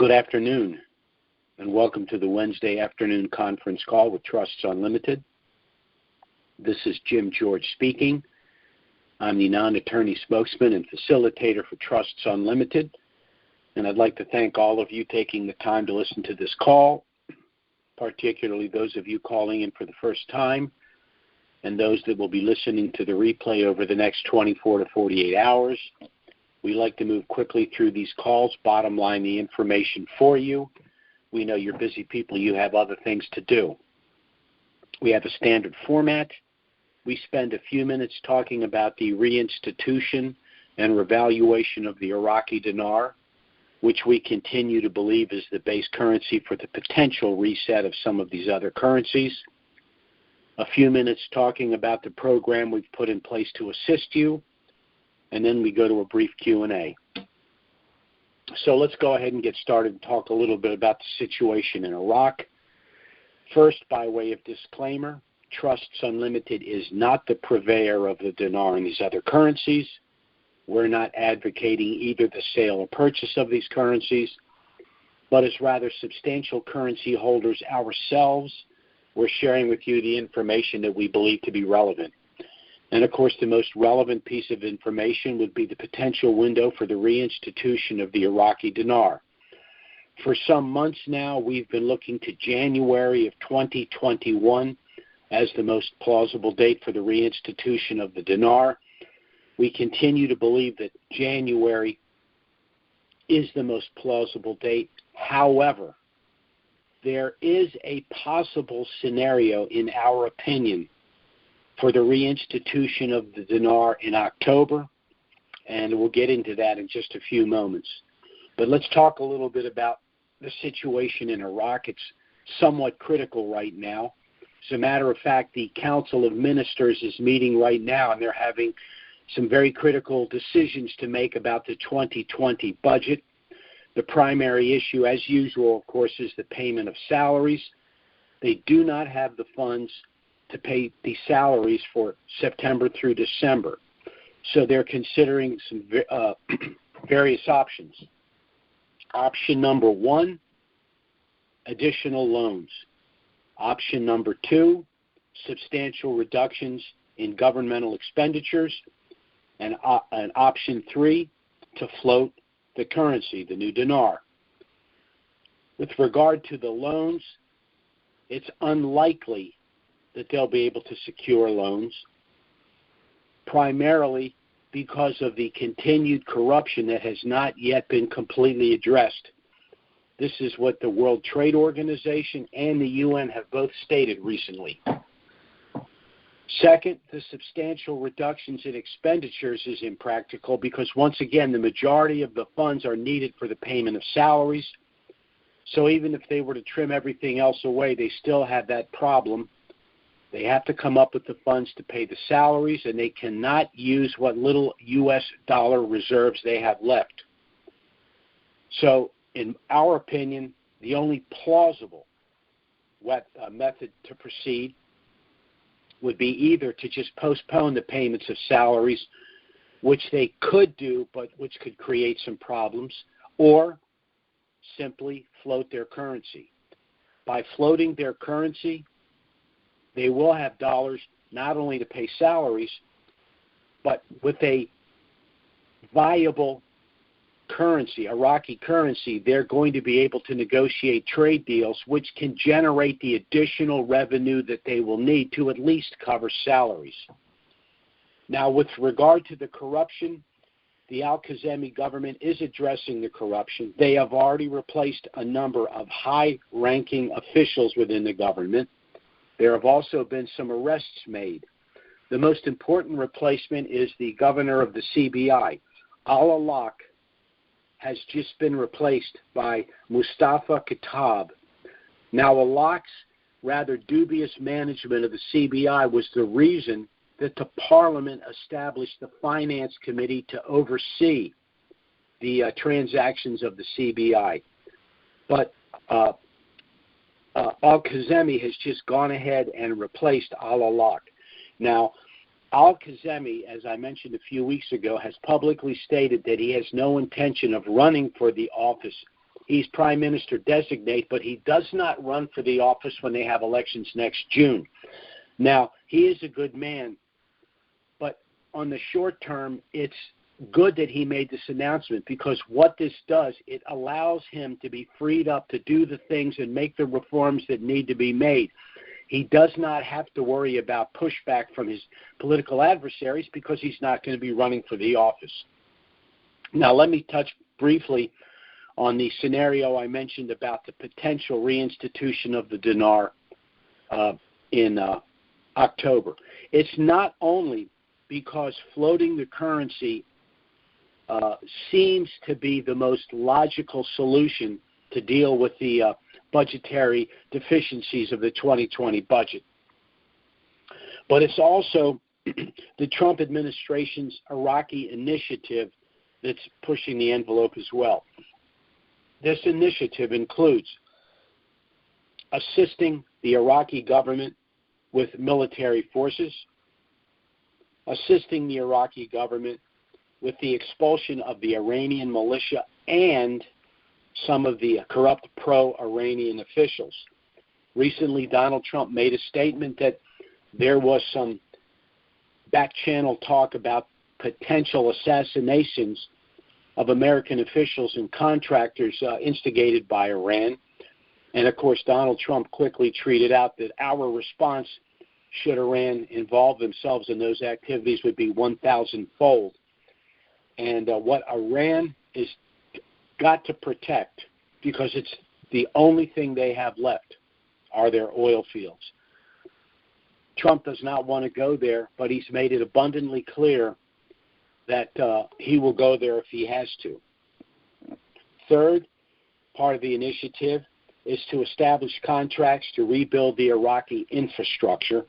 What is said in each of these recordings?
Good afternoon, and welcome to the Wednesday afternoon conference call with Trusts Unlimited. This is Jim George speaking. I'm the non-attorney spokesman and facilitator for Trusts Unlimited, and I'd like to thank all of you taking the time to listen to this call, particularly those of you calling in for the first time, and those that will be listening to the replay over the next 24 to 48 hours. We like to move quickly through these calls, bottom line the information for you. We know you're busy people, you have other things to do. We have a standard format. We spend a few minutes talking about the reinstitution and revaluation of the Iraqi dinar, which we continue to believe is the base currency for the potential reset of some of these other currencies. A few minutes talking about the program we've put in place to assist you, and then we go to a brief Q&A. So let's go ahead and get started and talk a little bit about the situation in Iraq. First, by way of disclaimer, Trusts Unlimited is not the purveyor of the dinar and these other currencies. We're not advocating either the sale or purchase of these currencies, but as rather substantial currency holders ourselves, we're sharing with you the information that we believe to be relevant. And, of course, the most relevant piece of information would be the potential window for the reinstitution of the Iraqi dinar. For some months now, we've been looking to January of 2021 as the most plausible date for the reinstitution of the dinar. We continue to believe that January is the most plausible date. However, there is a possible scenario, in our opinion, for the reinstitution of the dinar in October, and we'll get into that in just a few moments. But let's talk a little bit about the situation in Iraq. It's somewhat critical right now. As a matter of fact, the Council of Ministers is meeting right now, and they're having some very critical decisions to make about the 2020 budget. The primary issue, as usual, of course, is the payment of salaries. They do not have the funds to pay the salaries for September through December. So they're considering some various options. Option number one, additional loans. Option number two, substantial reductions in governmental expenditures. And option three, to float the currency, the new dinar. With regard to the loans, it's unlikely that they'll be able to secure loans, primarily because of the continued corruption that has not yet been completely addressed. This is what the World Trade Organization and the UN have both stated recently. Second, the substantial reductions in expenditures is impractical because, once again, the majority of the funds are needed for the payment of salaries. So even if they were to trim everything else away, they still have that problem. They have to come up with the funds to pay the salaries, and they cannot use what little U.S. dollar reserves they have left. So, in our opinion, the only plausible method to proceed would be either to just postpone the payments of salaries, which they could do, but which could create some problems, or simply float their currency. By floating their currency, they will have dollars not only to pay salaries, but with a viable currency, Iraqi currency, they're going to be able to negotiate trade deals which can generate the additional revenue that they will need to at least cover salaries. Now, with regard to the corruption, the Al-Kazemi government is addressing the corruption. They have already replaced a number of high-ranking officials within the government. There have also been some arrests made. The most important replacement is the governor of the CBI. Al-Alaq has just been replaced by Mustafa Kitab. Now, Alaq's rather dubious management of the CBI was the reason that the Parliament established the Finance Committee to oversee the transactions of the CBI. But Al-Kazemi has just gone ahead and replaced Al-Alaq. Now, Al-Kazemi, as I mentioned a few weeks ago, has publicly stated that he has no intention of running for the office He's prime minister designate, but he does not run for the office when they have elections next June. Now, he is a good man, but on the short term, it's good that he made this announcement, because what this does, it allows him to be freed up to do the things and make the reforms that need to be made. He does not have to worry about pushback from his political adversaries because he's not going to be running for the office. Now, let me touch briefly on the scenario I mentioned about the potential reinstitution of the dinar in October. It's not only because floating the currency seems to be the most logical solution to deal with the budgetary deficiencies of the 2020 budget, but it's also the Trump administration's Iraqi initiative that's pushing the envelope as well. This initiative includes assisting the Iraqi government with military forces, assisting the Iraqi government with the expulsion of the Iranian militia and some of the corrupt pro-Iranian officials. Recently, Donald Trump made a statement that there was some back-channel talk about potential assassinations of American officials and contractors instigated by Iran. And, of course, Donald Trump quickly tweeted out that our response, should Iran involve themselves in those activities, would be 1,000-fold. And what Iran is got to protect, because it's the only thing they have left, are their oil fields. Trump does not want to go there, but he's made it abundantly clear that he will go there if he has to. Third part of the initiative is to establish contracts to rebuild the Iraqi infrastructure,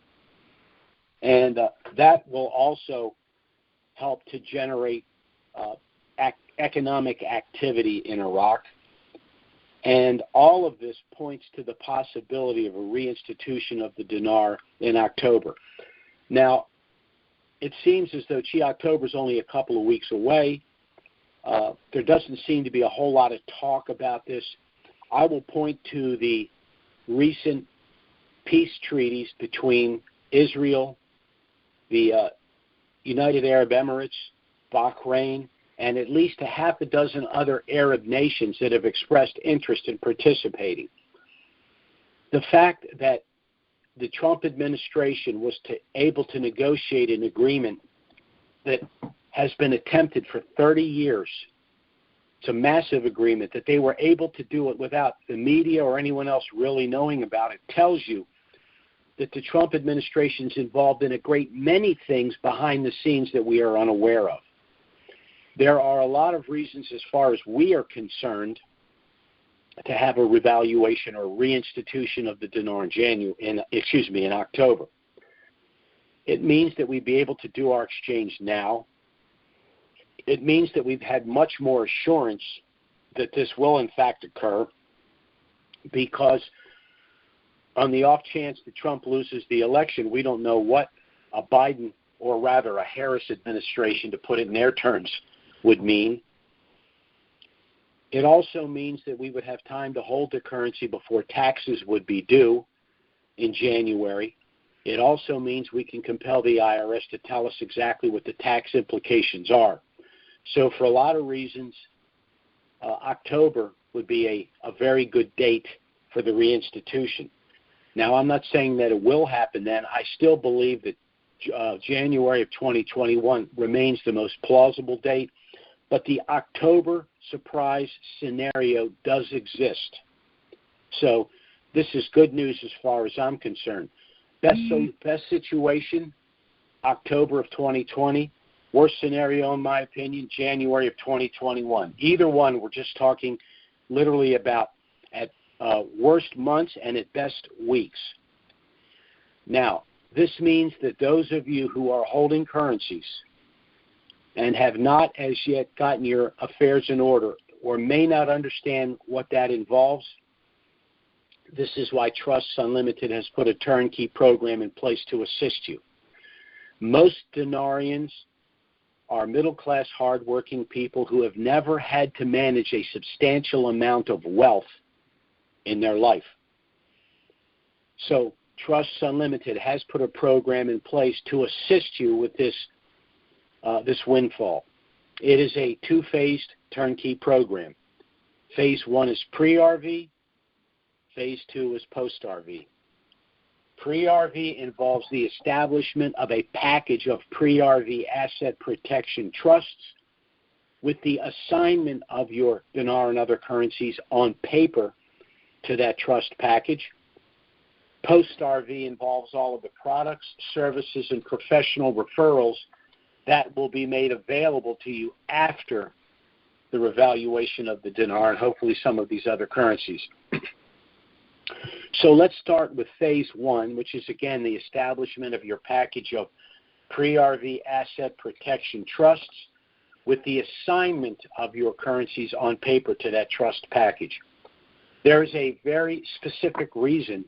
and that will also help to generate economic activity in Iraq. And all of this points to the possibility of a reinstitution of the dinar in October. Now, it seems as though October is only a couple of weeks away. There doesn't seem to be a whole lot of talk about this. I will point to the recent peace treaties between Israel, the United Arab Emirates, Bahrain, and at least a half a dozen other Arab nations that have expressed interest in participating. The fact that the Trump administration was able to negotiate an agreement that has been attempted for 30 years, it's a massive agreement, that they were able to do it without the media or anyone else really knowing about it, tells you that the Trump administration is involved in a great many things behind the scenes that we are unaware of. There are a lot of reasons, as far as we are concerned, to have a revaluation or reinstitution of the dinar in October. It means that we'd be able to do our exchange now. It means that we've had much more assurance that this will in fact occur, because on the off chance that Trump loses the election, we don't know what a Biden, or rather a Harris administration, to put it in their terms, would mean. It also means that we would have time to hold the currency before taxes would be due in January. It also means we can compel the IRS to tell us exactly what the tax implications are. So for a lot of reasons, October would be a very good date for the reinstitution. Now, I'm not saying that it will happen then. I still believe that January of 2021 remains the most plausible date, but the October surprise scenario does exist. So this is good news as far as I'm concerned. Best situation, October of 2020. Worst scenario, in my opinion, January of 2021. Either one, we're just talking literally about at worst months and at best weeks. Now, this means that those of you who are holding currencies and have not as yet gotten your affairs in order, or may not understand what that involves, this is why Trusts Unlimited has put a turnkey program in place to assist you. Most dinarians are middle-class, hardworking people who have never had to manage a substantial amount of wealth in their life. So Trusts Unlimited has put a program in place to assist you with this windfall. It is a two-phased turnkey program. Phase 1 is pre-RV. Phase 2 is post-RV. Pre-RV involves the establishment of a package of pre-RV asset protection trusts with the assignment of your dinar and other currencies on paper to that trust package. Post-RV involves all of the products, services, and professional referrals that will be made available to you after the revaluation of the dinar and hopefully some of these other currencies. So let's start with phase 1, which is, again, the establishment of your package of pre-RV asset protection trusts with the assignment of your currencies on paper to that trust package. There is a very specific reason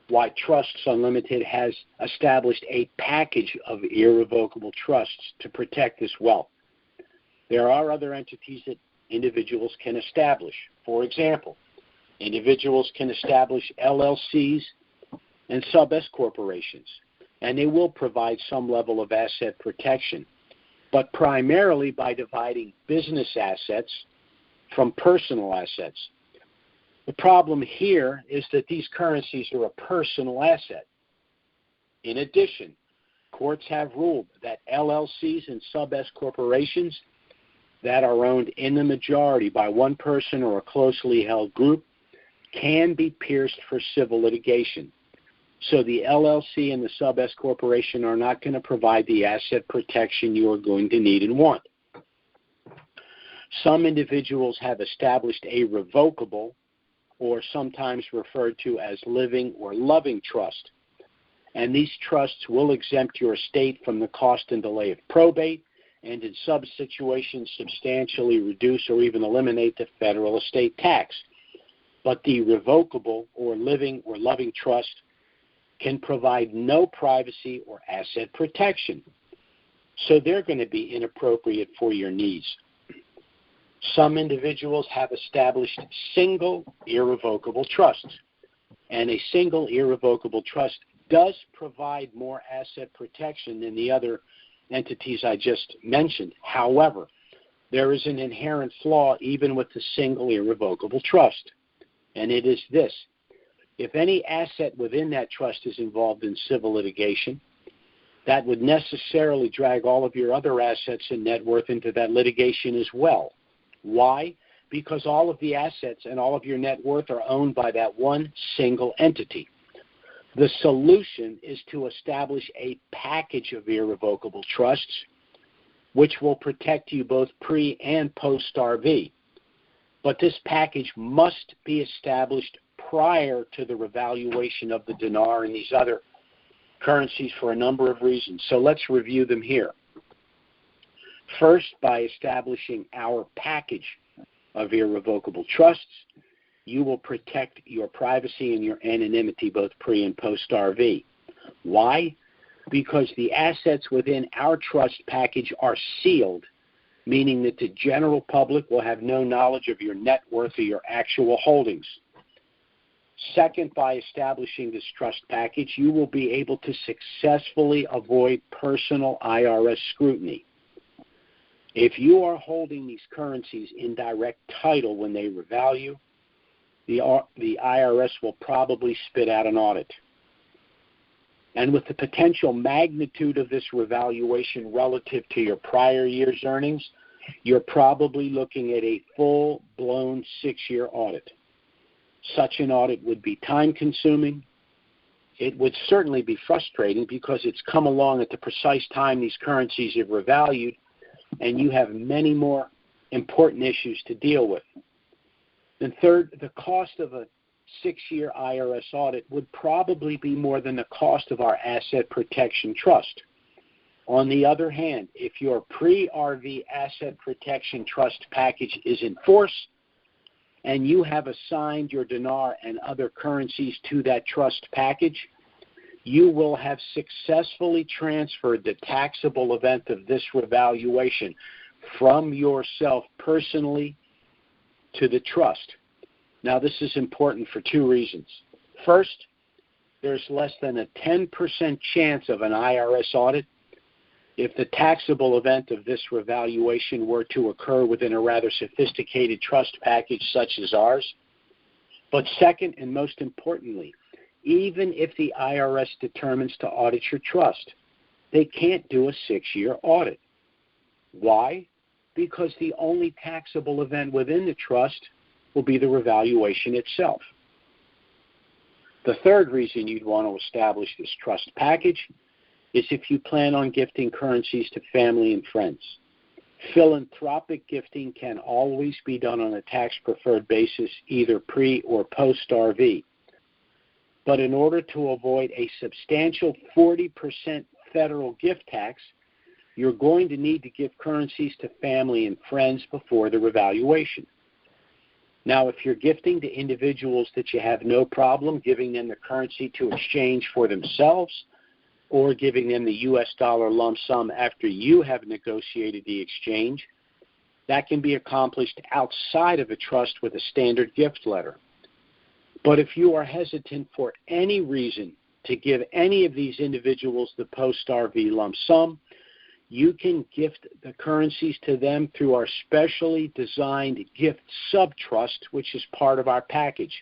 why Trusts Unlimited has established a package of irrevocable trusts to protect this wealth. There are other entities that individuals can establish. For example, individuals can establish LLCs and sub-S corporations, and they will provide some level of asset protection, but primarily by dividing business assets from personal assets. The problem here is that these currencies are a personal asset. In addition, courts have ruled that LLCs and sub-S corporations that are owned in the majority by one person or a closely held group can be pierced for civil litigation. So the LLC and the sub-S corporation are not going to provide the asset protection you are going to need and want. Some individuals have established a revocable, or sometimes referred to as living or loving trust, and these trusts will exempt your estate from the cost and delay of probate, and in some situations substantially reduce or even eliminate the federal estate tax. But the revocable or living or loving trust can provide no privacy or asset protection. So they're going to be inappropriate for your needs. Some individuals have established single irrevocable trusts, and a single irrevocable trust does provide more asset protection than the other entities I just mentioned. However, there is an inherent flaw even with the single irrevocable trust, and it is this. If any asset within that trust is involved in civil litigation, that would necessarily drag all of your other assets and net worth into that litigation as well. Why? Because all of the assets and all of your net worth are owned by that one single entity. The solution is to establish a package of irrevocable trusts which will protect you both pre- and post-RV. But this package must be established prior to the revaluation of the dinar and these other currencies for a number of reasons. So let's review them here. First, by establishing our package of irrevocable trusts, you will protect your privacy and your anonymity both pre- and post-RV. Why? Because the assets within our trust package are sealed, meaning that the general public will have no knowledge of your net worth or your actual holdings. Second, by establishing this trust package, you will be able to successfully avoid personal IRS scrutiny. If you are holding these currencies in direct title when they revalue, the IRS will probably spit out an audit. And with the potential magnitude of this revaluation relative to your prior year's earnings, you're probably looking at a full-blown 6-year audit. Such an audit would be time-consuming. It would certainly be frustrating because it's come along at the precise time these currencies have revalued, and you have many more important issues to deal with. And third, the cost of a 6-year IRS audit would probably be more than the cost of our asset protection trust. On the other hand, if your pre-RV asset protection trust package is in force and you have assigned your dinar and other currencies to that trust package, you will have successfully transferred the taxable event of this revaluation from yourself personally to the trust. Now, this is important for two reasons. First, there's less than a 10% chance of an IRS audit if the taxable event of this revaluation were to occur within a rather sophisticated trust package such as ours. But second, and most importantly, even if the IRS determines to audit your trust, they can't do a 6-year audit. Why? Because the only taxable event within the trust will be the revaluation itself. The third reason you'd want to establish this trust package is if you plan on gifting currencies to family and friends. Philanthropic gifting can always be done on a tax-preferred basis, either pre- or post-RV. But in order to avoid a substantial 40% federal gift tax, you're going to need to give currencies to family and friends before the revaluation. Now, if you're gifting to individuals that you have no problem giving them the currency to exchange for themselves, or giving them the U.S. dollar lump sum after you have negotiated the exchange, that can be accomplished outside of a trust with a standard gift letter. But if you are hesitant for any reason to give any of these individuals the post-RV lump sum, you can gift the currencies to them through our specially designed gift sub-trust, which is part of our package.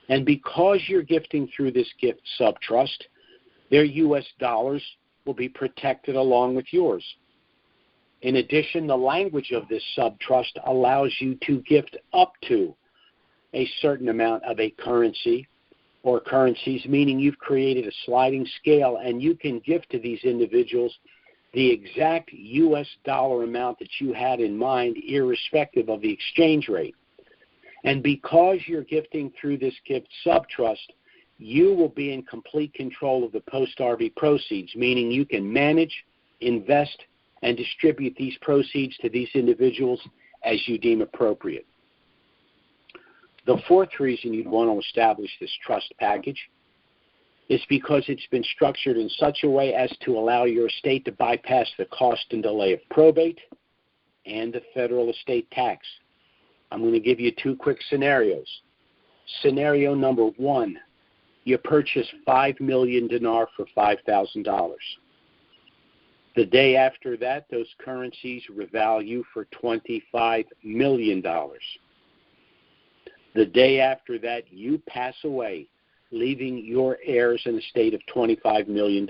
And because you're gifting through this gift sub-trust, their U.S. dollars will be protected along with yours. In addition, the language of this sub-trust allows you to gift up to a certain amount of a currency or currencies, meaning you've created a sliding scale and you can gift to these individuals the exact U.S. dollar amount that you had in mind, irrespective of the exchange rate. And because you're gifting through this gift sub-trust, you will be in complete control of the post-RV proceeds, meaning you can manage, invest, and distribute these proceeds to these individuals as you deem appropriate. The fourth reason you'd want to establish this trust package is because it's been structured in such a way as to allow your estate to bypass the cost and delay of probate and the federal estate tax. I'm going to give you two quick scenarios. Scenario number one, you purchase 5 million dinar for $5,000. The day after that, those currencies revalue for $25 million. The day after that, you pass away, leaving your heirs an estate of $25 million.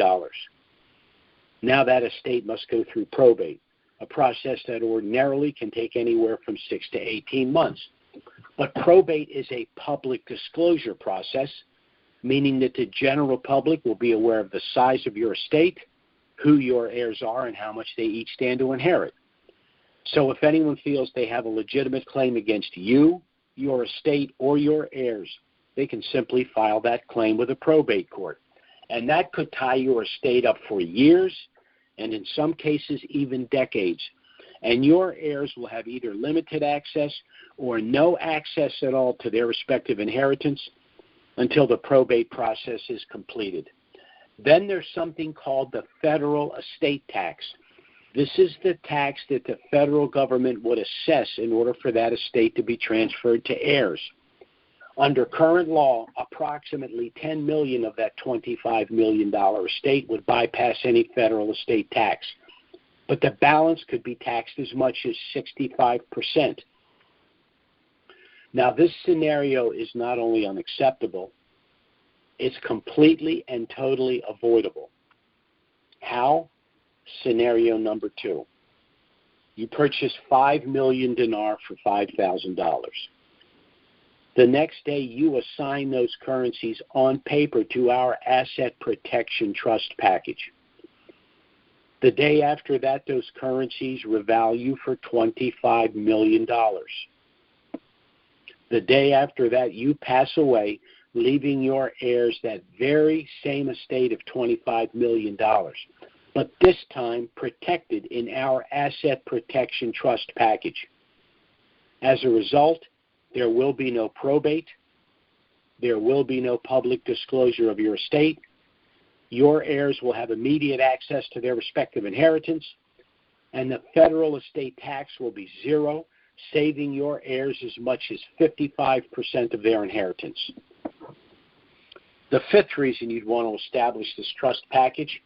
Now that estate must go through probate, a process that ordinarily can take anywhere from 6 to 18 months. But probate is a public disclosure process, meaning that the general public will be aware of the size of your estate, who your heirs are, and how much they each stand to inherit. So if anyone feels they have a legitimate claim against you, your estate, or your heirs, they can simply file that claim with a probate court. And that could tie your estate up for years, and in some cases even decades. And your heirs will have either limited access or no access at all to their respective inheritance until the probate process is completed. Then there's something called the federal estate tax. This is the tax that the federal government would assess in order for that estate to be transferred to heirs. Under current law, approximately $10 million of that $25 million estate would bypass any federal estate tax. But the balance could be taxed as much as 65%. Now, this scenario is not only unacceptable, it's completely and totally avoidable. How? Scenario number two. You purchase 5 million dinar for $5,000. The next day, you assign those currencies on paper to our asset protection trust package. The day after that, those currencies revalue for $25 million. The day after that, you pass away, leaving your heirs that very same estate of $25 million, but this time protected in our asset protection trust package. As a result, there will be no probate, there will be no public disclosure of your estate, Your heirs will have immediate access to their respective inheritance, and the federal estate tax will be zero, saving your heirs as much as 55% of their inheritance. The fifth reason you'd want to establish this trust package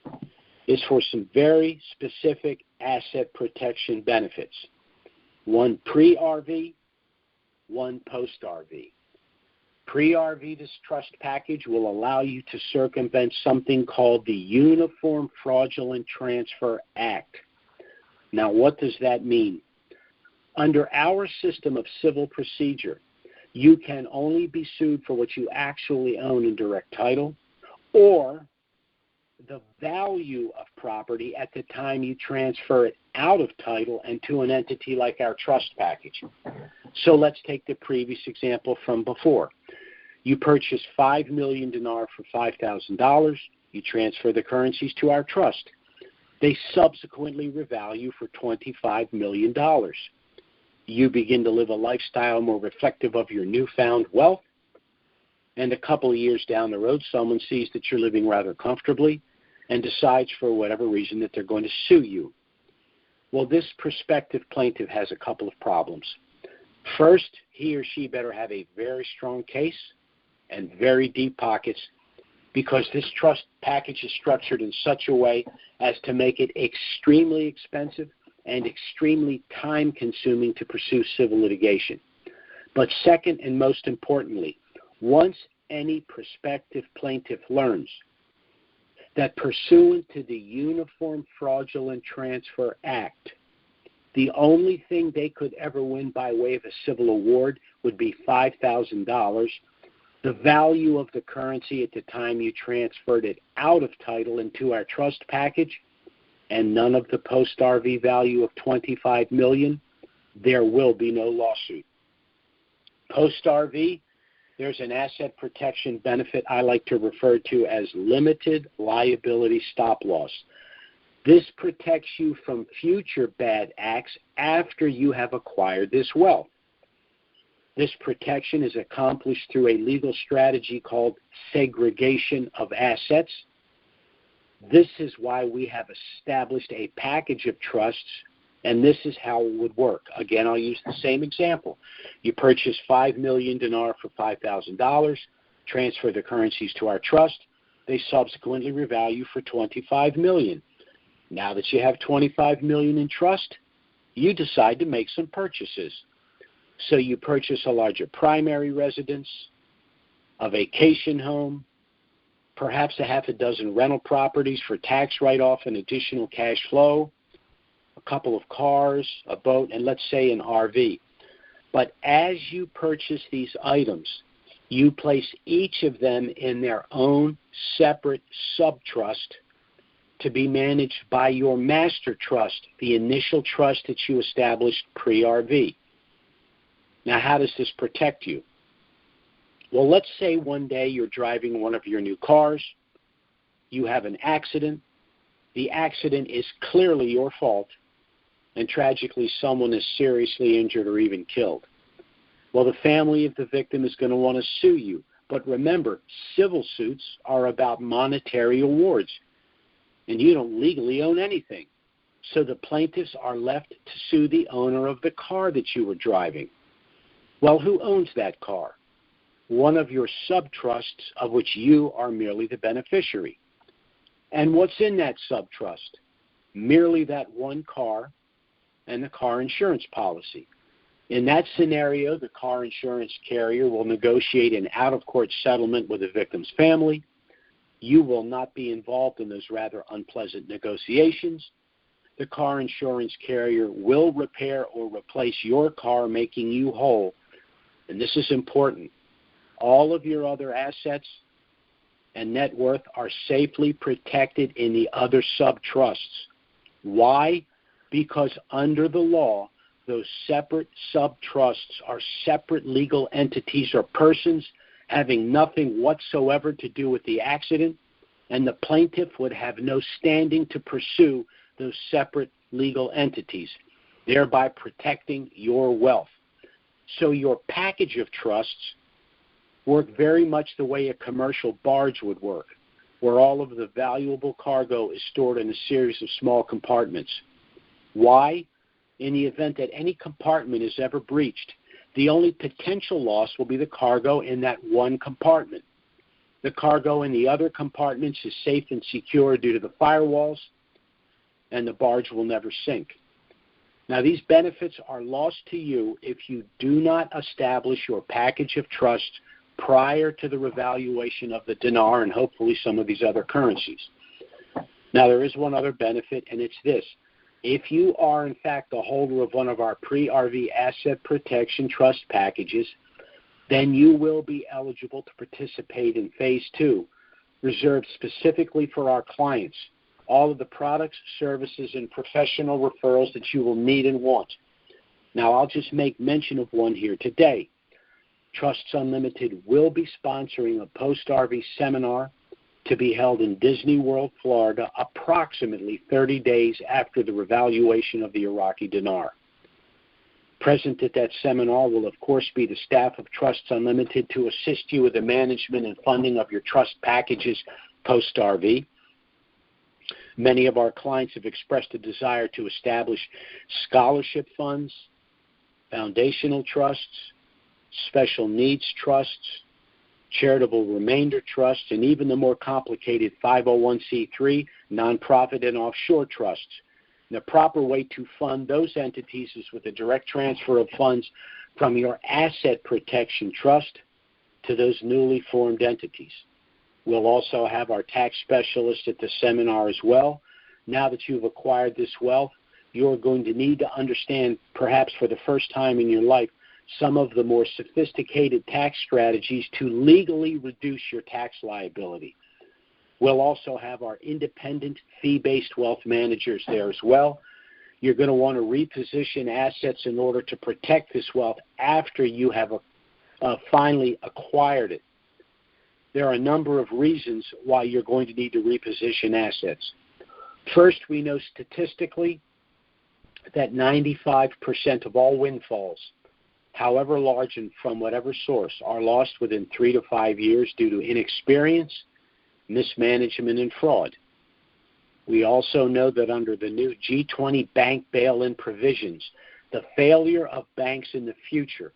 is for some very specific asset protection benefits. One pre-RV, one post-RV. Pre-RV, this trust package will allow you to circumvent something called the Uniform Fraudulent Transfer Act. Now, what does that mean? Under our system of civil procedure, you can only be sued for what you actually own in direct title or the value of property at the time you transfer it out of title and to an entity like our trust package. So let's take the previous example from before. You purchase 5 million dinar for $5,000. You transfer the currencies to our trust. They subsequently revalue for $25 million. You begin to live a lifestyle more reflective of your newfound wealth, and a couple of years down the road, someone sees that you're living rather comfortably and decides for whatever reason that they're going to sue you. Well, this prospective plaintiff has a couple of problems. First, he or she better have a very strong case and very deep pockets, because this trust package is structured in such a way as to make it extremely expensive and extremely time-consuming to pursue civil litigation. But second, and most importantly, once any prospective plaintiff learns that pursuant to the Uniform Fraudulent Transfer Act, the only thing they could ever win by way of a civil award would be $5,000, the value of the currency at the time you transferred it out of title into our trust package, and none of the post-RV value of $25 million, there will be no lawsuit. Post-RV, there's an asset protection benefit I like to refer to as limited liability stop-loss. This protects you from future bad acts after you have acquired this wealth. This protection is accomplished through a legal strategy called segregation of assets. This is why we have established a package of trusts, and this is how it would work. Again, I'll use the same example. You purchase 5 million dinar for $5,000, transfer the currencies to our trust. They subsequently revalue for $25 million. Now that you have $25 million in trust, you decide to make some purchases. So you purchase a larger primary residence, a vacation home, perhaps a half a dozen rental properties for tax write-off and additional cash flow, a couple of cars, a boat, and let's say an RV. But as you purchase these items, you place each of them in their own separate sub-trust to be managed by your master trust, the initial trust that you established pre-RV. Now, how does this protect you? Well, let's say one day you're driving one of your new cars. You have an accident. The accident is clearly your fault, and tragically someone is seriously injured or even killed. Well, the family of the victim is going to want to sue you. But remember, civil suits are about monetary awards, and you don't legally own anything. So the plaintiffs are left to sue the owner of the car that you were driving. Well, who owns that car? One of your sub-trusts, of which you are merely the beneficiary. And what's in that sub-trust? Merely that one car and the car insurance policy. In that scenario, the car insurance carrier will negotiate an out-of-court settlement with the victim's family. You will not be involved in those rather unpleasant negotiations. The car insurance carrier will repair or replace your car, making you whole. And this is important. All of your other assets and net worth are safely protected in the other sub-trusts. Why? Because under the law, those separate sub-trusts are separate legal entities or persons having nothing whatsoever to do with the accident, and the plaintiff would have no standing to pursue those separate legal entities, thereby protecting your wealth. So your package of trusts work very much the way a commercial barge would work. where all of the valuable cargo is stored in a series of small compartments. Why? In the event that any compartment is ever breached, the only potential loss will be the cargo in that one compartment. The cargo in the other compartments is safe and secure due to the firewalls, and the barge will never sink. Now, these benefits are lost to you if you do not establish your package of trust prior to the revaluation of the dinar and hopefully some of these other currencies. Now, there is one other benefit, and it's this. If you are, in fact, the holder of one of our pre-RV asset protection trust packages, then you will be eligible to participate in Phase 2, reserved specifically for our clients, all of the products, services, and professional referrals that you will need and want. Now, I'll just make mention of one here today. Trusts Unlimited will be sponsoring a post-RV seminar to be held in Disney World, Florida, approximately 30 days after the revaluation of the Iraqi dinar. Present at that seminar will, of course, be the staff of Trusts Unlimited to assist you with the management and funding of your trust packages post-RV. Many of our clients have expressed a desire to establish scholarship funds, foundational trusts, special needs trusts, charitable remainder trusts, and even the more complicated 501c3, nonprofit, and offshore trusts. And the proper way to fund those entities is with a direct transfer of funds from your asset protection trust to those newly formed entities. We'll also have our tax specialist at the seminar as well. Now that you've acquired this wealth, you're going to need to understand, perhaps for the first time in your life, some of the more sophisticated tax strategies to legally reduce your tax liability. We'll also have our independent fee-based wealth managers there as well. You're going to want to reposition assets in order to protect this wealth after you have finally acquired it. There are a number of reasons why you're going to need to reposition assets. First, we know statistically that 95% of all windfalls, however large and from whatever source, are lost within 3 to 5 years due to inexperience, mismanagement, and fraud. We also know that under the new G20 bank bail-in provisions, the failure of banks in the future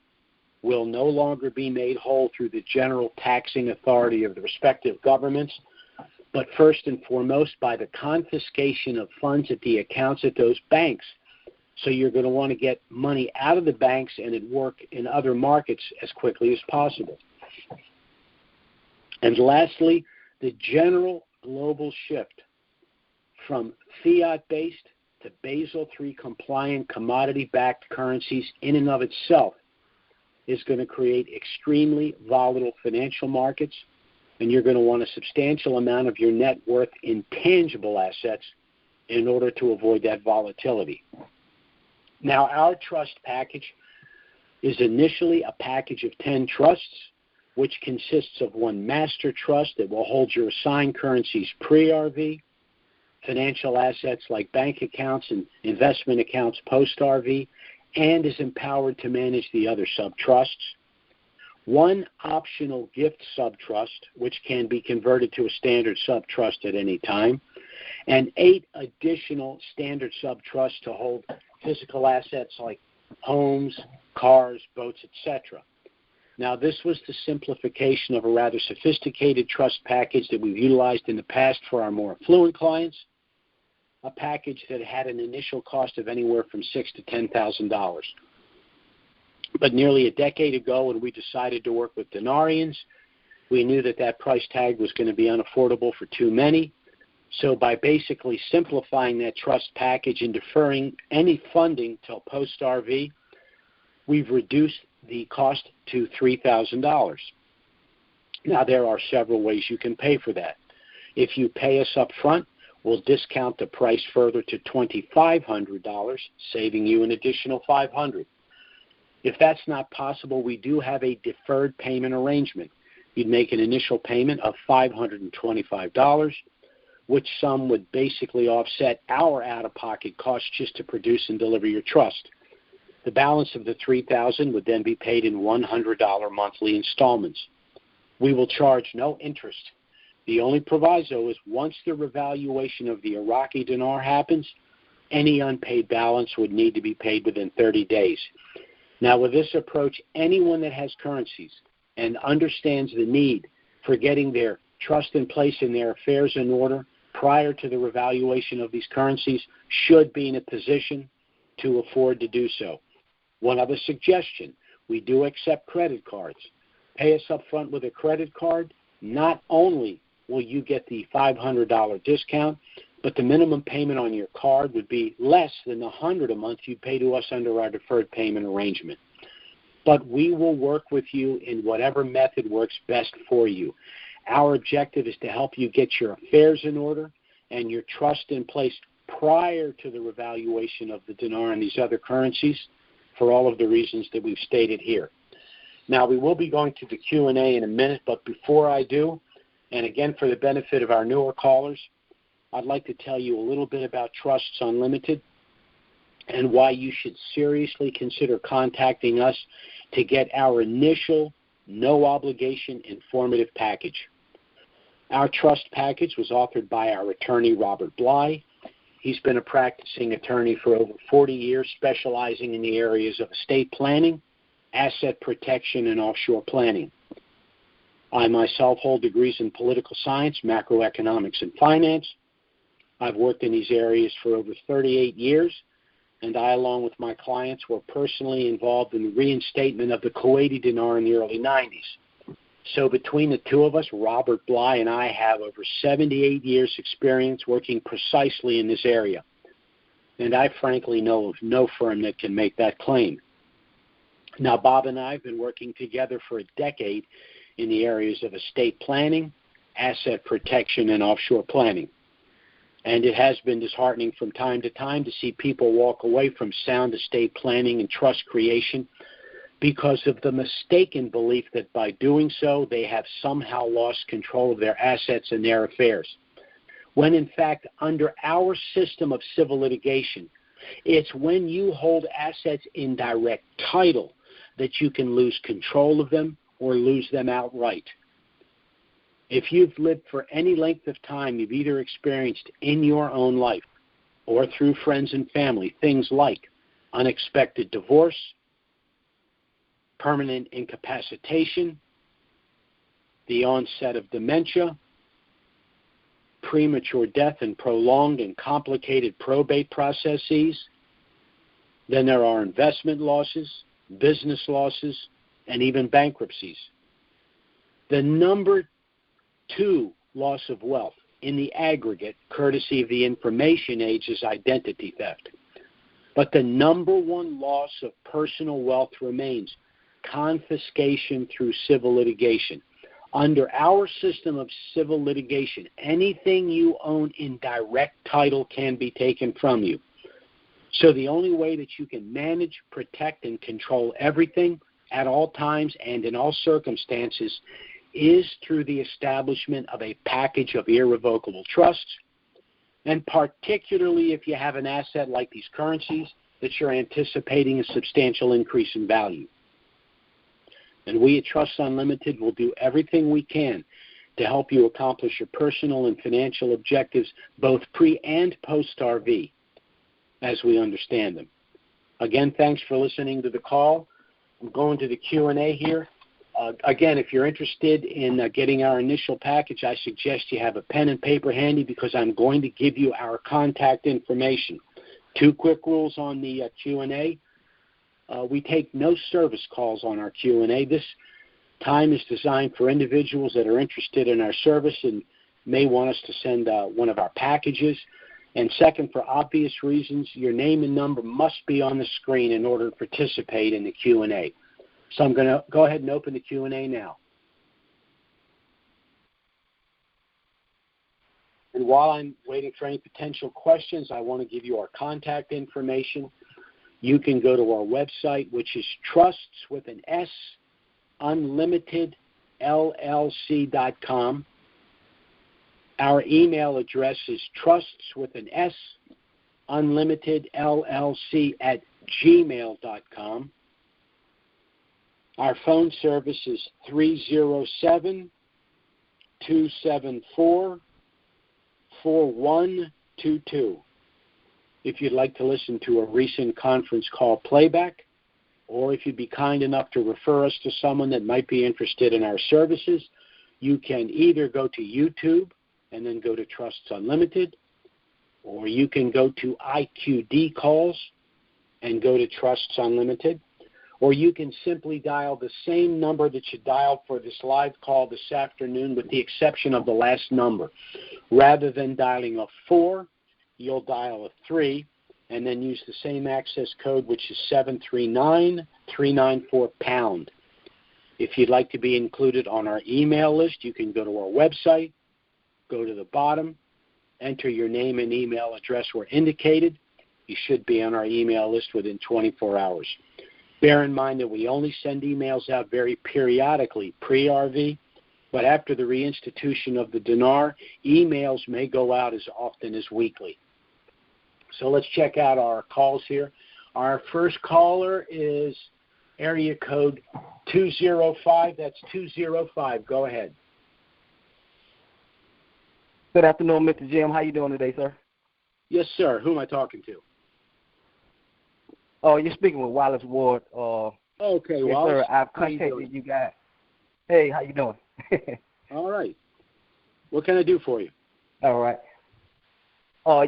will no longer be made whole through the general taxing authority of the respective governments, but first and foremost by the confiscation of funds at the accounts at those banks. So you're going to want to get money out of the banks and it work in other markets as quickly as possible. And lastly, the general global shift from fiat-based to Basel III compliant commodity-backed currencies in and of itself is going to create extremely volatile financial markets, and you're going to want a substantial amount of your net worth in tangible assets in order to avoid that volatility. Now, our trust package is initially a package of 10 trusts, which consists of one master trust that will hold your assigned currencies pre-RV, financial assets like bank accounts and investment accounts post-RV, and is empowered to manage the other sub-trusts. One optional gift sub-trust, which can be converted to a standard sub-trust at any time, and 8 additional standard sub-trusts to hold physical assets like homes, cars, boats, etc. Now, this was the simplification of a rather sophisticated trust package that we've utilized in the past for our more affluent clients, a package that had an initial cost of anywhere from $6,000 to $10,000. But nearly a decade ago, when we decided to work with Dinarians, we knew that that price tag was going to be unaffordable for too many. So by basically simplifying that trust package and deferring any funding till post-RV, we've reduced the cost to $3,000. Now, there are several ways you can pay for that. If you pay us up front, we'll discount the price further to $2,500, saving you an additional $500. If that's not possible, we do have a deferred payment arrangement. You'd make an initial payment of $525, which sum would basically offset our out-of-pocket costs just to produce and deliver your trust. The balance of the $3,000 would then be paid in $100 monthly installments. We will charge no interest The only proviso is once the revaluation of the Iraqi dinar happens, any unpaid balance would need to be paid within 30 days. Now, with this approach, anyone that has currencies and understands the need for getting their trust in place and their affairs in order prior to the revaluation of these currencies should be in a position to afford to do so. One other suggestion, we do accept credit cards. Pay us up front with a credit card. Not only will you get the $500 discount, but the minimum payment on your card would be less than the $100 a month you pay to us under our deferred payment arrangement. But we will work with you in whatever method works best for you. Our objective is to help you get your affairs in order and your trust in place prior to the revaluation of the dinar and these other currencies for all of the reasons that we've stated here. Now, we will be going to the Q&A in a minute, but before I do, and again for the benefit of our newer callers, I'd like to tell you a little bit about Trusts Unlimited and why you should seriously consider contacting us to get our initial, no-obligation, informative package. Our trust package was authored by our attorney, Robert Bly. He's been a practicing attorney for over 40 years, specializing in the areas of estate planning, asset protection, and offshore planning. I myself hold degrees in political science, macroeconomics, and finance. I've worked in these areas for over 38 years, and I, along with my clients, were personally involved in the reinstatement of the Kuwaiti dinar in the early 90s. So between the two of us, Robert Bly and I have over 78 years' experience working precisely in this area. And I frankly know of no firm that can make that claim. Now, Bob and I have been working together for a decade in the areas of estate planning, asset protection, and offshore planning. And it has been disheartening from time to time to see people walk away from sound estate planning and trust creation because of the mistaken belief that by doing so, they have somehow lost control of their assets and their affairs. When in fact, under our system of civil litigation, it's when you hold assets in direct title that you can lose control of them or lose them outright. If you've lived for any length of time, you've either experienced in your own life or through friends and family things like unexpected divorce, permanent incapacitation, the onset of dementia, premature death and prolonged and complicated probate processes, then there are investment losses, business losses, and even bankruptcies. The number 2 loss of wealth in the aggregate, courtesy of the information age, is identity theft. But the number 1 loss of personal wealth remains confiscation through civil litigation. Under our system of civil litigation, anything you own in direct title can be taken from you. So the only way that you can manage, protect, and control everything at all times and in all circumstances is through the establishment of a package of irrevocable trusts, and particularly if you have an asset like these currencies that you're anticipating a substantial increase in value. And we at Trusts Unlimited will do everything we can to help you accomplish your personal and financial objectives both pre- and post-RV as we understand them. Again, thanks for listening to the call. I'm going to the Q&A here. Again, if you're interested in getting our initial package, I suggest you have a pen and paper handy because I'm going to give you our contact information. 2 quick rules on the Q&A. We take no service calls on our Q&A. This time is designed for individuals that are interested in our service and may want us to send one of our packages. And second, for obvious reasons, your name and number must be on the screen in order to participate in the Q&A. So I'm going to go ahead and open the Q&A now. And while I'm waiting for any potential questions, I want to give you our contact information. You can go to our website, which is trusts with an S, unlimitedllc.com. Our email address is trusts with an S, unlimitedllc@gmail.com. Our phone service is 307-260-8255. 274-4122. If you'd like to listen to a recent conference call playback, or if you'd be kind enough to refer us to someone that might be interested in our services, you can either go to YouTube and then go to Trusts Unlimited, or you can go to IQD Calls and go to Trusts Unlimited, or you can simply dial the same number that you dialed for this live call this afternoon with the exception of the last number. Rather than dialing a 4, you'll dial a 3 and then use the same access code, which is 739-394-POUND. If you'd like to be included on our email list, you can go to our website, go to the bottom, enter your name and email address where indicated. You should be on our email list within 24 hours. Bear in mind that we only send emails out very periodically pre-RV, but after the reinstitution of the Dinar, emails may go out as often as weekly. So let's check out our calls here. Our first caller is area code 205. That's 205. Go ahead. Good afternoon, Mr. Jim. How you doing today, sir? Yes, sir. Who am I talking to? Oh, you're speaking with Wallace Ward. Okay, yes, Wallace. Sir. I've contacted you guys. Hey, how you doing? All right. What can I do for you? All right.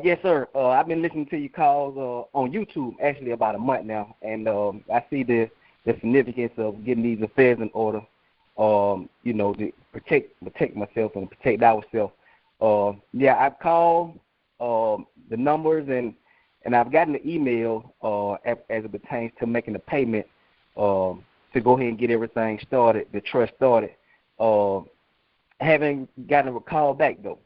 Yes, sir. I've been listening to your calls on YouTube actually about a month now, and I see the significance of getting these affairs in order. To protect myself and protect ourselves. I've called the numbers and I've gotten an email as it pertains to making a payment to go ahead and get everything started, the trust started. I haven't gotten a call back, though.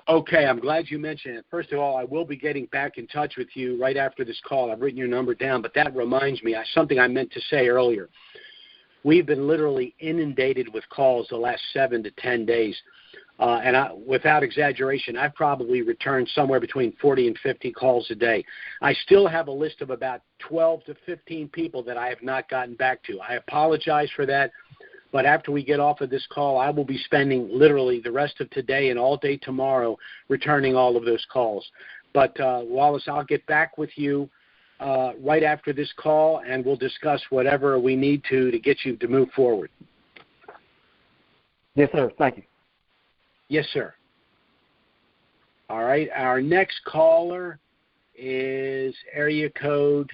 Okay, I'm glad you mentioned it. First of all, I will be getting back in touch with you right after this call. I've written your number down, but that reminds me, something I meant to say earlier. We've been literally inundated with calls the last 7 to 10 days. Without exaggeration, I've probably returned somewhere between 40 and 50 calls a day. I still have a list of about 12 to 15 people that I have not gotten back to. I apologize for that, but after we get off of this call, I will be spending literally the rest of today and all day tomorrow returning all of those calls. But, Wallace, I'll get back with you right after this call, and we'll discuss whatever we need to get you to move forward. Yes, sir. Thank you. Yes, sir. All right. Our next caller is area code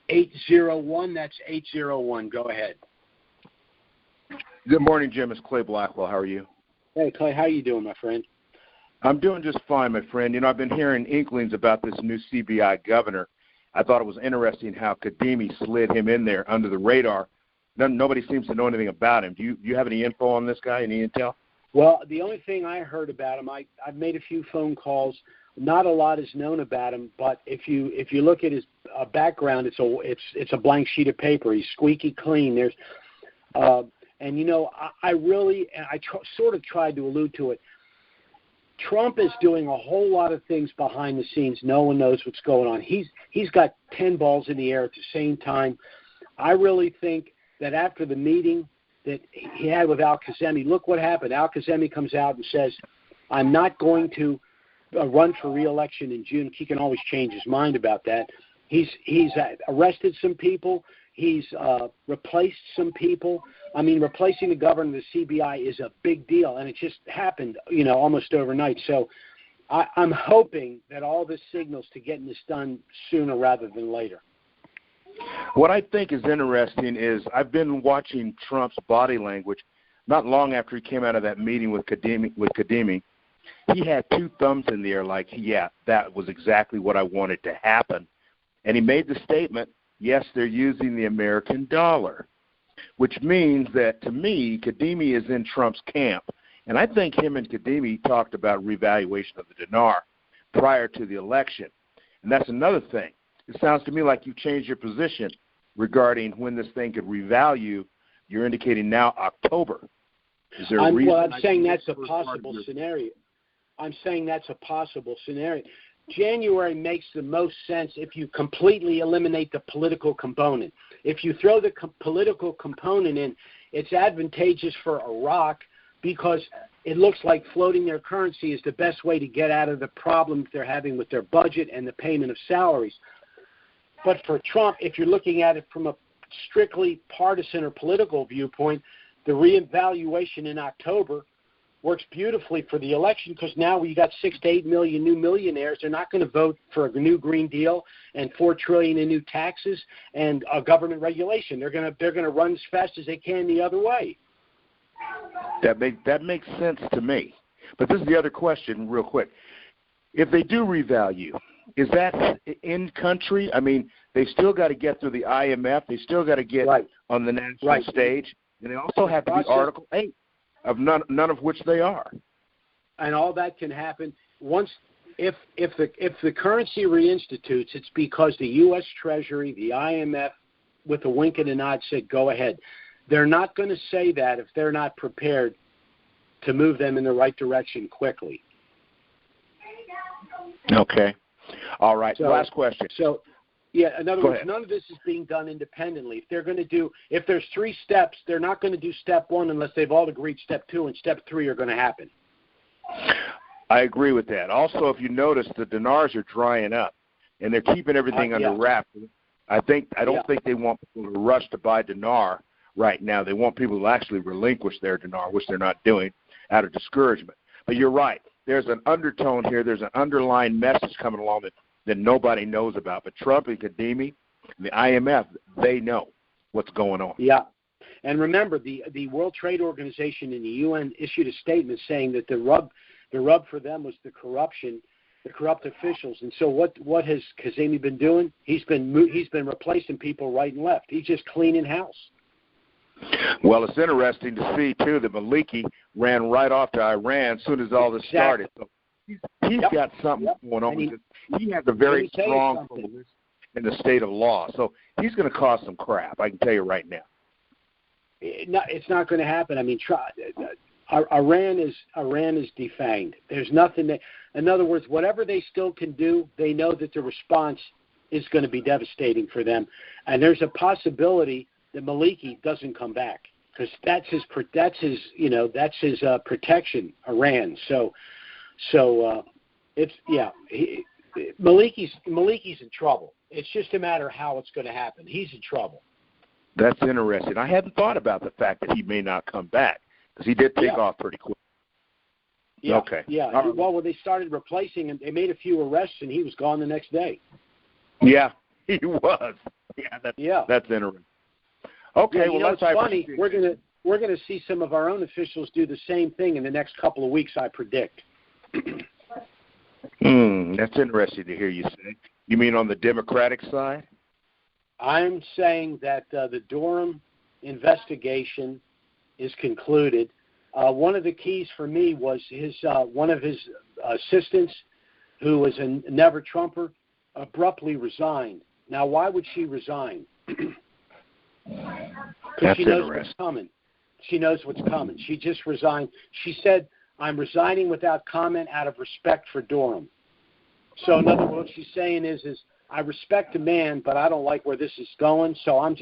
801. That's 801. Go ahead. Good morning, Jim. It's Clay Blackwell. How are you? Hey, Clay. How you doing, my friend? I'm doing just fine, my friend. I've been hearing inklings about this new CBI governor. I thought it was interesting how Kadimi slid him in there under the radar. Nobody seems to know anything about him. Do you have any info on this guy, any intel? Well, the only thing I heard about him, I've made a few phone calls. Not a lot is known about him, but if you look at his background, it's a blank sheet of paper. He's squeaky clean. There's sort of tried to allude to it. Trump is doing a whole lot of things behind the scenes. No one knows what's going on. He's got 10 balls in the air at the same time. I really think that after the meeting that he had with Al-Kazemi, look what happened. Al-Kazemi comes out and says, I'm not going to run for re-election in June. He can always change his mind about that. He's arrested some people. He's replaced some people. I mean, replacing the governor of the CBI is a big deal, and it just happened, almost overnight. So I'm hoping that all this signals to getting this done sooner rather than later. What I think is interesting is I've been watching Trump's body language. Not long after he came out of that meeting with Kadimi, he had two thumbs in the air like, yeah, that was exactly what I wanted to happen. And he made the statement, yes, they're using the American dollar, which means that, to me, Kadimi is in Trump's camp. And I think him and Kadimi talked about revaluation of the dinar prior to the election. And that's another thing. It sounds to me like you changed your position regarding when this thing could revalue. You're indicating now October. Is there a reason? Well, I'm saying that's a possible scenario. January makes the most sense if you completely eliminate the political component. If you throw the political component in, it's advantageous for Iraq because it looks like floating their currency is the best way to get out of the problems they're having with their budget and the payment of salaries. But for Trump, if you're looking at it from a strictly partisan or political viewpoint, the reevaluation in October works beautifully for the election, because now we got 6 to 8 million new millionaires. They're not going to vote for a new Green Deal and $4 trillion in new taxes and government regulation. They're going to run as fast as they can the other way. That makes sense to me. But this is the other question, real quick. If they do revalue, is that in country? I mean, they still got to get through the IMF. They still got to get on the national stage, and they also have to be Article 8, of none of which they are. And all that can happen once if the currency reinstitutes. It's because the U.S. Treasury, the IMF, with a wink and a nod, said go ahead. They're not going to say that if they're not prepared to move them in the right direction quickly. Okay. All right. So, last question. So, yeah, in other words, none of this is being done independently. If there's 3 steps, they're not going to do step 1 unless they've all agreed step 2 and step 3 are going to happen. I agree with that. Also, if you notice, the dinars are drying up, and they're keeping everything under wraps. I don't think they want people to rush to buy dinar right now. They want people to actually relinquish their dinar, which they're not doing, out of discouragement. But you're right. There's an undertone here. There's an underlying message coming along that nobody knows about. But Trump and Kadimi, and the IMF, they know what's going on. Yeah. And remember, the World Trade Organization and the UN issued a statement saying that the rub for them was the corruption, the corrupt officials. And so what has Kazemi been doing? He's been replacing people right and left. He's just cleaning house. Well, it's interesting to see, too, that Maliki ran right off to Iran as soon as all this started. So he's got something going on. He has a very strong police in the state of law. So he's going to cause some crap, I can tell you right now. It's not going to happen. I mean, Iran is defanged. There's nothing that, in other words, whatever they still can do, they know that the response is going to be devastating for them. And there's a possibility that Maliki doesnesn't come back, because that's his protection, Iran. So Maliki's in trouble. It's just a matter of how it's going to happen. He's in trouble. That's interesting. I hadn't thought about the fact that he may not come back, because he did take off pretty quick. Yeah. Okay. Yeah. Well, when they started replacing him, they made a few arrests, and he was gone the next day. Yeah, he was. Yeah, that's interesting. Okay, well, that's funny. We're gonna see some of our own officials do the same thing in the next couple of weeks, I predict. That's interesting to hear you say. You mean on the Democratic side? I'm saying that the Durham investigation is concluded. One of the keys for me was one of his assistants, who was a never Trumper, abruptly resigned. Now, why would she resign? Because she knows what's coming. She knows what's coming. She just resigned. She said, "I'm resigning without comment out of respect for Durham." So, in other words, what she's saying is I respect the man, but I don't like where this is going. So I'm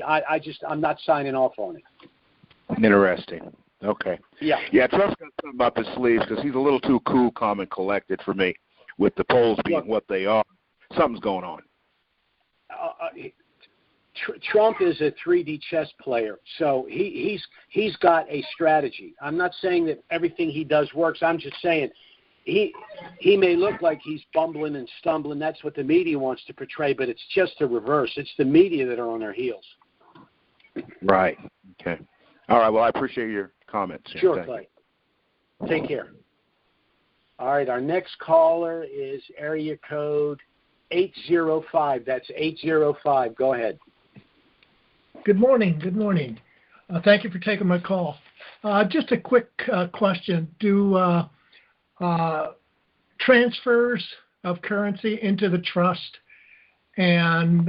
not signing off on it. Interesting. Okay. Yeah. Yeah. Trump's got something up his sleeves, because he's a little too cool, calm, and collected for me. With the polls being what they are, something's going on. Trump is a 3D chess player, so he's got a strategy. I'm not saying that everything he does works. I'm just saying he may look like he's bumbling and stumbling. That's what the media wants to portray, but it's just the reverse. It's the media that are on their heels. Right. Okay. All right. Well, I appreciate your comments. Sure, Clay. Take care. All right. Our next caller is area code 805. That's 805. Go ahead. Good morning. Good morning. Thank you for taking my call. Just a quick question. Do transfers of currency into the trust and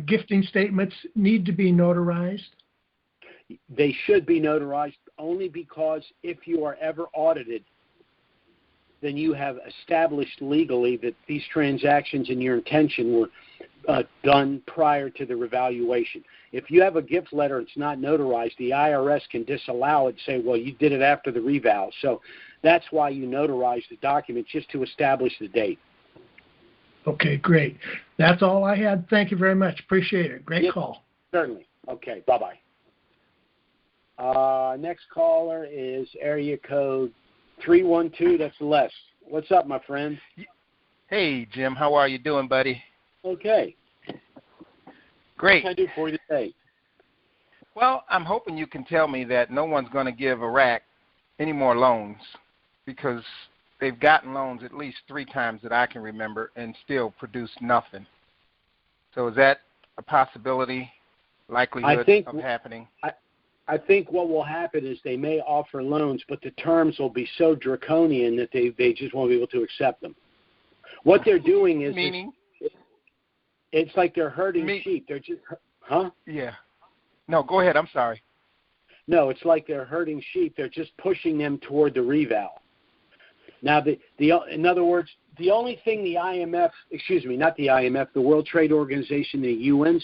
gifting statements need to be notarized? They should be notarized, only because if you are ever audited, then you have established legally that these transactions and your intention were done prior to the revaluation. If you have a gift letter, it's not notarized, the IRS can disallow it and say, well, you did it after the reval. So that's why you notarize the document, just to establish the date. Okay, great. That's all I had. Thank you very much. Appreciate it. Great call. Certainly. Okay, bye-bye. Next caller is area code 312. That's Les. What's up, my friend? Hey, Jim. How are you doing, buddy? Okay. Great. What can I do for you today? Well, I'm hoping you can tell me that no one's going to give Iraq any more loans, because they've gotten loans at least 3 times that I can remember and still produced nothing. So is that a possibility, likelihood of happening? I think what will happen is they may offer loans, but the terms will be so draconian that they just won't be able to accept them. What they're doing is... Meaning? It's like they're herding sheep. They're just... Huh? Yeah. No, go ahead. I'm sorry. No, it's like they're herding sheep. They're just pushing them toward the reval. Now, in other words, the only thing the IMF, not the IMF, the World Trade Organization, the UN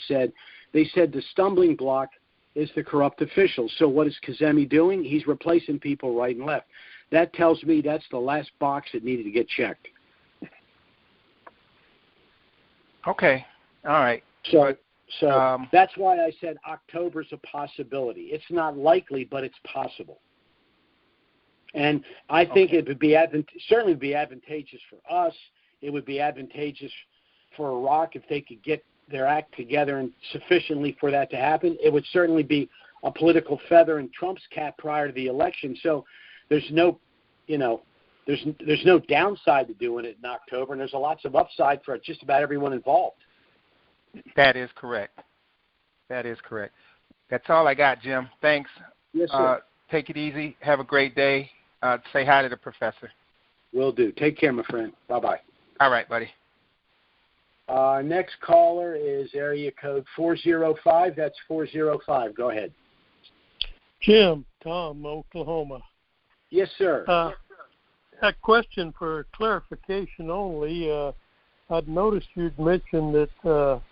they said the stumbling block is the corrupt officials. So what is Kazemi doing? He's replacing people right and left. That tells me that's the last box that needed to get checked. Okay. All right. So that's why I said October's a possibility. It's not likely, but it's possible. And I think it would be certainly be advantageous for us. It would be advantageous for Iraq if they could get their act together and sufficiently for that to happen. It would certainly be a political feather in Trump's cap prior to the election. So there's no downside to doing it in October, and there's lots of upside for just about everyone involved. That is correct. That's all I got, Jim. Thanks. Yes, sir. Take it easy. Have a great day. Say hi to the professor. Will do. Take care, my friend. Bye-bye. All right, buddy. Next caller is area code 405. That's 405. Go ahead. Jim, Tom, Oklahoma. Yes, sir. A question for clarification only. I'd noticed you'd mentioned that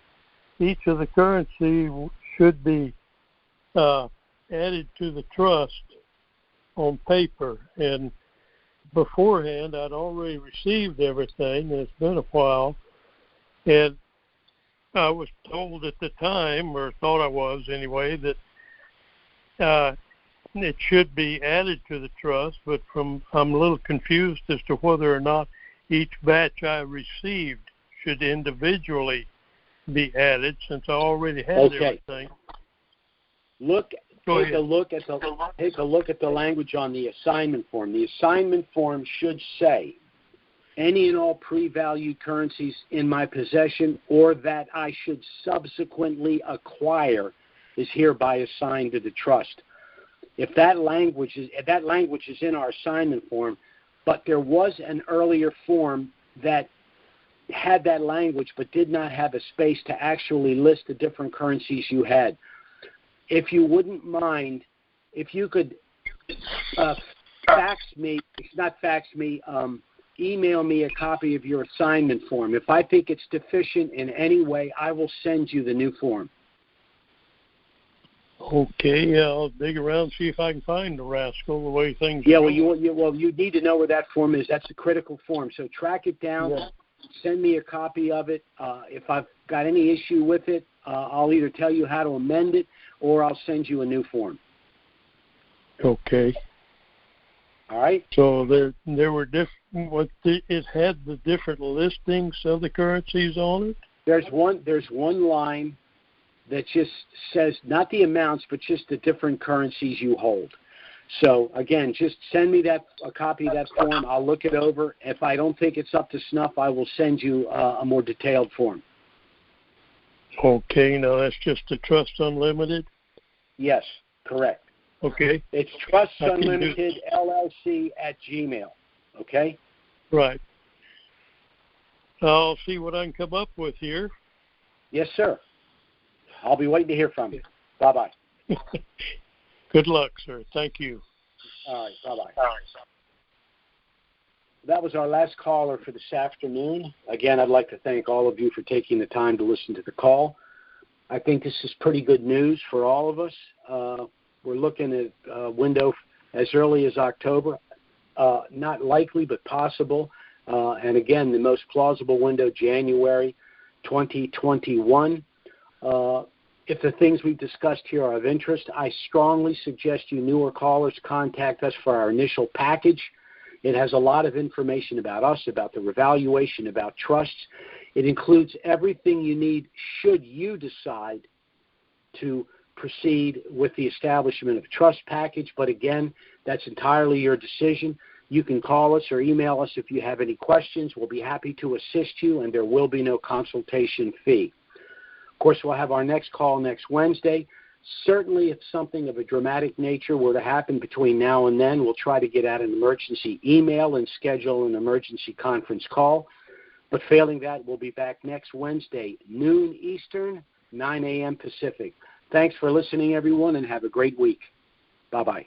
each of the currency should be added to the trust on paper. And beforehand, I'd already received everything. It's been a while. And I was told at the time, or thought I was anyway, that it should be added to the trust, but I'm a little confused as to whether or not each batch I received should individually be added, since I already had everything. Take a look at the language on the assignment form. The assignment form should say, any and all pre-valued currencies in my possession or that I should subsequently acquire is hereby assigned to the trust. If that language is in our assignment form, but there was an earlier form that had that language but did not have a space to actually list the different currencies you had. If you wouldn't mind, if you could email me a copy of your assignment form. If I think it's deficient in any way, I will send you the new form. Okay, I'll dig around, see if I can find the rascal the way things are. Well, you need to know where that form is. That's a critical form. So track it down, send me a copy of it. If I've got any issue with it, I'll either tell you how to amend it or I'll send you a new form. Okay. All right. So there were it had the different listings of the currencies on it. There's one line that just says not the amounts, but just the different currencies you hold. So again, just send me a copy of that form. I'll look it over. If I don't think it's up to snuff, I will send you a more detailed form. Okay. Now that's just the Trust Unlimited. Yes, correct. Okay. It's Trust Unlimited LLC at Gmail. Okay? Right. I'll see what I can come up with here. Yes, sir. I'll be waiting to hear from you. Bye-bye. Good luck, sir. Thank you. All right. Bye-bye. All right. that was our last caller for this afternoon. Again, I'd like to thank all of you for taking the time to listen to the call. I think this is pretty good news for all of us. We're looking at a window as early as October. Not likely, but possible. And again, the most plausible window, January 2021. If the things we've discussed here are of interest, I strongly suggest you newer callers contact us for our initial package. It has a lot of information about us, about the revaluation, about trusts. It includes everything you need should you decide to proceed with the establishment of a trust package. But again, that's entirely your decision. You can call us or email us if you have any questions. We'll be happy to assist you, and there will be no consultation fee. Of course, we'll have our next call next Wednesday. Certainly, if something of a dramatic nature were to happen between now and then, we'll try to get out an emergency email and schedule an emergency conference call. But failing that, we'll be back next Wednesday, noon Eastern, 9 a.m. Pacific. Thanks for listening, everyone, and have a great week. Bye-bye.